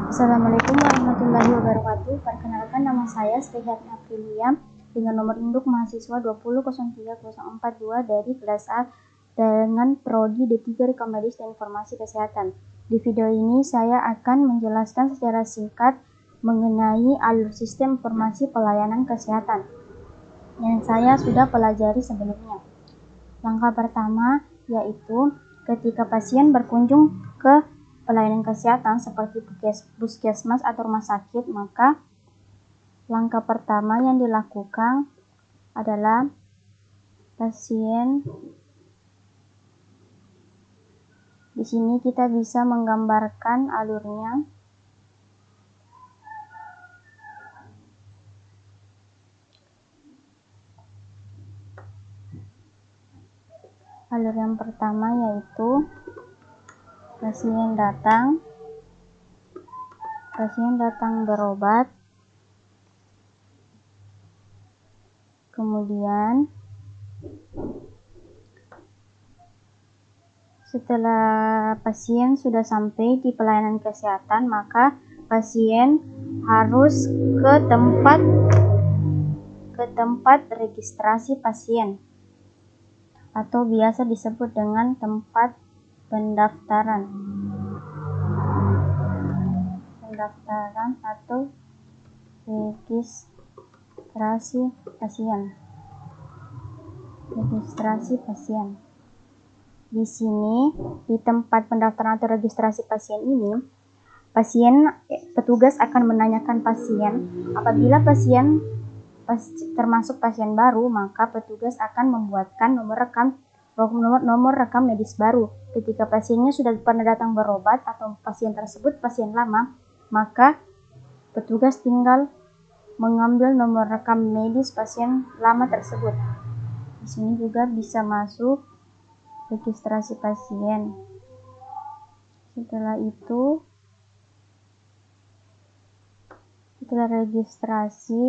Assalamualaikum warahmatullahi wabarakatuh. Perkenalkan, nama saya Sri Herni Aprilia dengan nomor induk mahasiswa 20030442 dari kelas A dengan prodi D3 Rekam Medis dan Informasi Kesehatan. Di video ini saya akan menjelaskan secara singkat mengenai alur sistem informasi pelayanan kesehatan yang saya sudah pelajari sebelumnya. Langkah pertama yaitu ketika pasien berkunjung ke pelayanan kesehatan seperti puskesmas atau rumah sakit, maka langkah pertama yang dilakukan adalah pasien. Di sini kita bisa menggambarkan alurnya. Alur yang pertama yaitu pasien datang berobat, kemudian setelah pasien sudah sampai di pelayanan kesehatan, maka pasien harus ke tempat registrasi pasien atau biasa disebut dengan tempat pendaftaran atau registrasi pasien. Di sini, di tempat pendaftaran atau registrasi pasien ini, petugas akan menanyakan pasien. Apabila pasien termasuk pasien baru, maka petugas akan membuatkan nomor rekam medis baru. Ketika pasiennya sudah pernah datang berobat atau pasien tersebut pasien lama, maka petugas tinggal mengambil nomor rekam medis pasien lama tersebut. Di sini juga bisa masuk registrasi pasien. Setelah registrasi,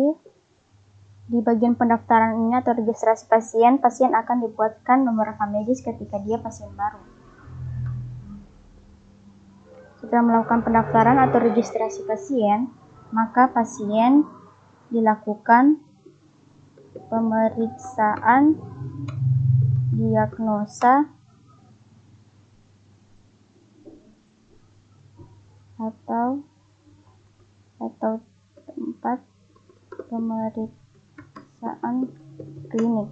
di bagian pendaftaran ini atau registrasi pasien akan dibuatkan nomor rekam medis ketika dia pasien baru. Setelah melakukan pendaftaran atau registrasi pasien, maka pasien dilakukan pemeriksaan diagnosa atau tempat pemeriksaan klinik.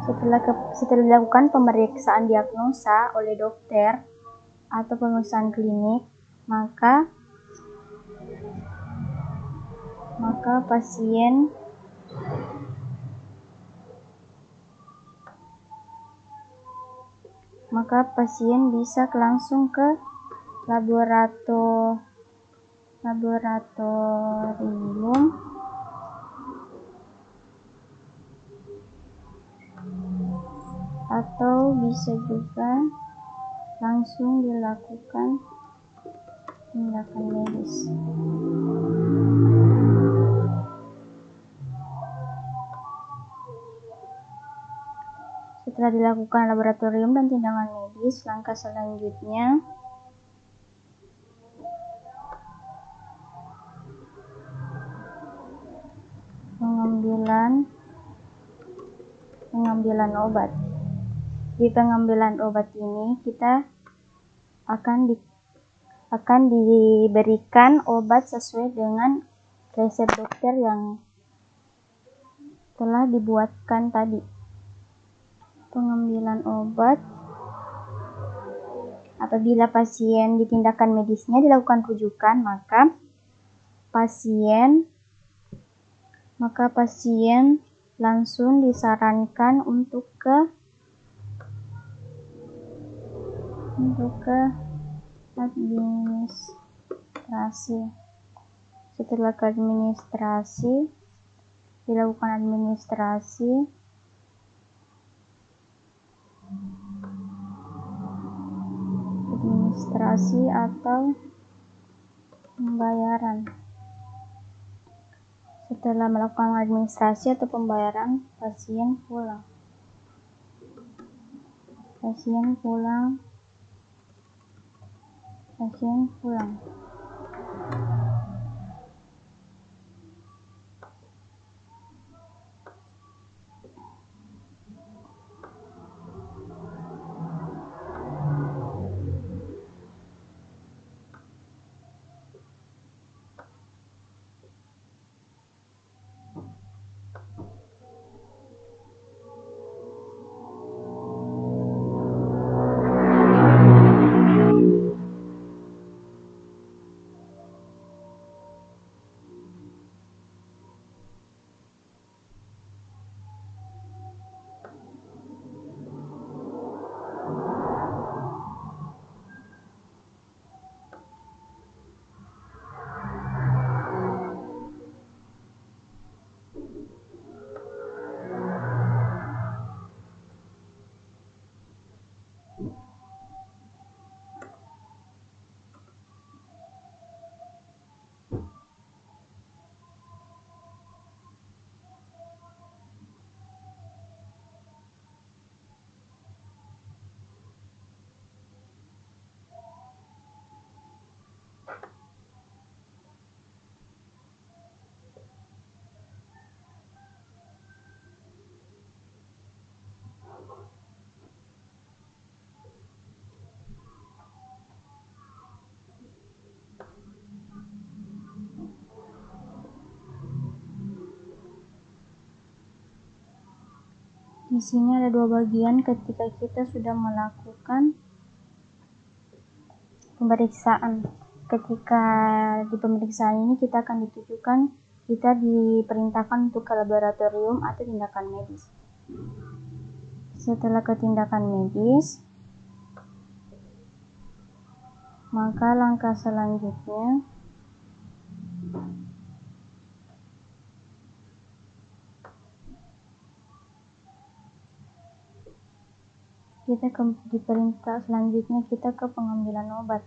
Setelah dilakukan pemeriksaan diagnosa oleh dokter atau pemeriksaan klinik, maka pasien bisa langsung ke laboratorium atau bisa juga langsung dilakukan tindakan medis. Setelah dilakukan laboratorium dan tindakan medis, langkah selanjutnya pengambilan obat. Di pengambilan obat ini kita akan diberikan obat sesuai dengan resep dokter yang telah dibuatkan tadi. Pengambilan obat, apabila pasien di tindakan medisnya dilakukan rujukan, maka pasien langsung disarankan untuk ke administrasi. Setelah ke administrasi, dilakukan administrasi atau pembayaran. Setelah melakukan administrasi atau pembayaran, pasien pulang. Pasien pulang. Di sini ada dua bagian ketika kita sudah melakukan pemeriksaan. Ketika di pemeriksaan ini kita akan ditujukan, kita diperintahkan untuk ke laboratorium atau tindakan medis. Setelah ke tindakan medis, maka langkah selanjutnya kita ke pengambilan obat.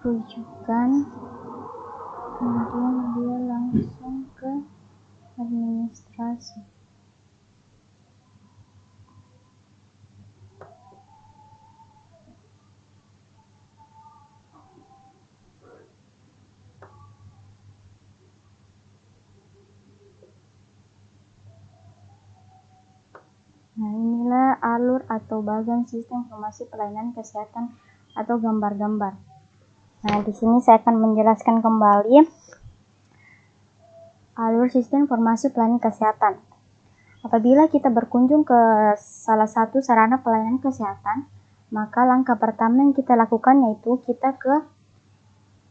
Rujukan, kemudian dia langsung ke administrasi. Nah, inilah alur atau bagian sistem informasi pelayanan kesehatan atau gambar-gambar. Nah, di sini saya akan menjelaskan kembali alur sistem informasi pelayanan kesehatan. Apabila kita berkunjung ke salah satu sarana pelayanan kesehatan, maka langkah pertama yang kita lakukan yaitu kita ke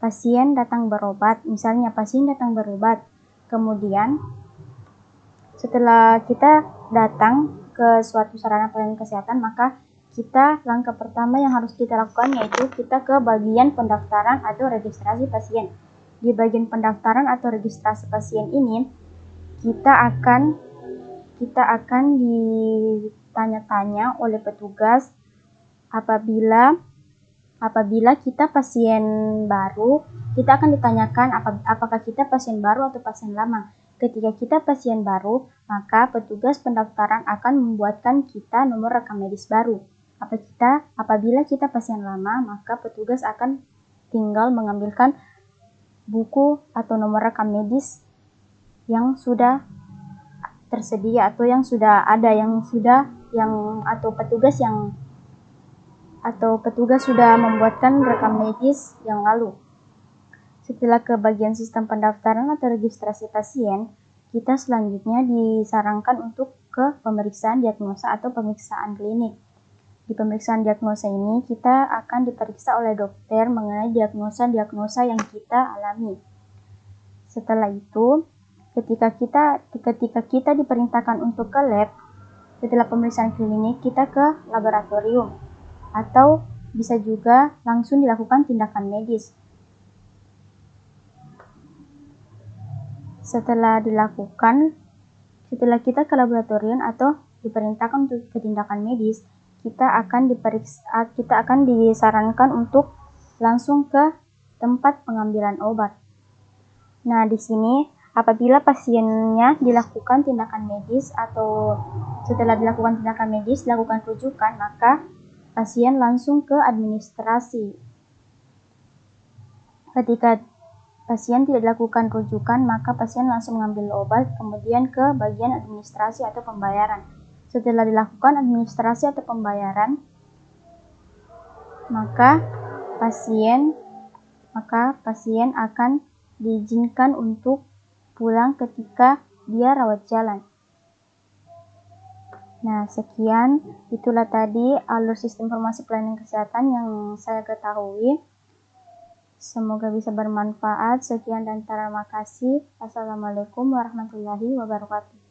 pasien datang berobat. Misalnya pasien datang berobat, kemudian setelah kita datang ke suatu sarana pelayanan kesehatan, maka langkah pertama yang harus kita lakukan yaitu kita ke bagian pendaftaran atau registrasi pasien. Di bagian pendaftaran atau registrasi pasien ini kita akan ditanya-tanya oleh petugas apabila kita pasien baru, kita akan ditanyakan apakah kita pasien baru atau pasien lama. Ketika kita pasien baru, maka petugas pendaftaran akan membuatkan kita nomor rekam medis baru. Apabila kita pasien lama, maka petugas akan tinggal mengambilkan buku atau nomor rekam medis yang sudah tersedia atau yang sudah ada, atau petugas yang atau petugas sudah membuatkan rekam medis yang lalu. Setelah ke bagian sistem pendaftaran atau registrasi pasien, kita selanjutnya disarankan untuk ke pemeriksaan diagnosa atau pemeriksaan klinik. Di pemeriksaan diagnosa ini, kita akan diperiksa oleh dokter mengenai diagnosa-diagnosa yang kita alami. Setelah itu, ketika kita diperintahkan untuk ke lab, setelah pemeriksaan klinik, kita ke laboratorium, atau bisa juga langsung dilakukan tindakan medis. Setelah kita ke laboratorium atau diperintahkan untuk ke tindakan medis, kita akan disarankan untuk langsung ke tempat pengambilan obat. Nah, di sini apabila pasiennya dilakukan tindakan medis atau setelah dilakukan tindakan medis, dilakukan rujukan, maka pasien langsung ke administrasi. Ketika pasien tidak dilakukan rujukan, maka pasien langsung mengambil obat, kemudian ke bagian administrasi atau pembayaran. Setelah dilakukan administrasi atau pembayaran, maka pasien akan diizinkan untuk pulang ketika dia rawat jalan. Nah, sekian, itulah tadi alur sistem informasi pelayanan kesehatan yang saya ketahui. Semoga bisa bermanfaat. Sekian dan terima kasih. Assalamualaikum warahmatullahi wabarakatuh.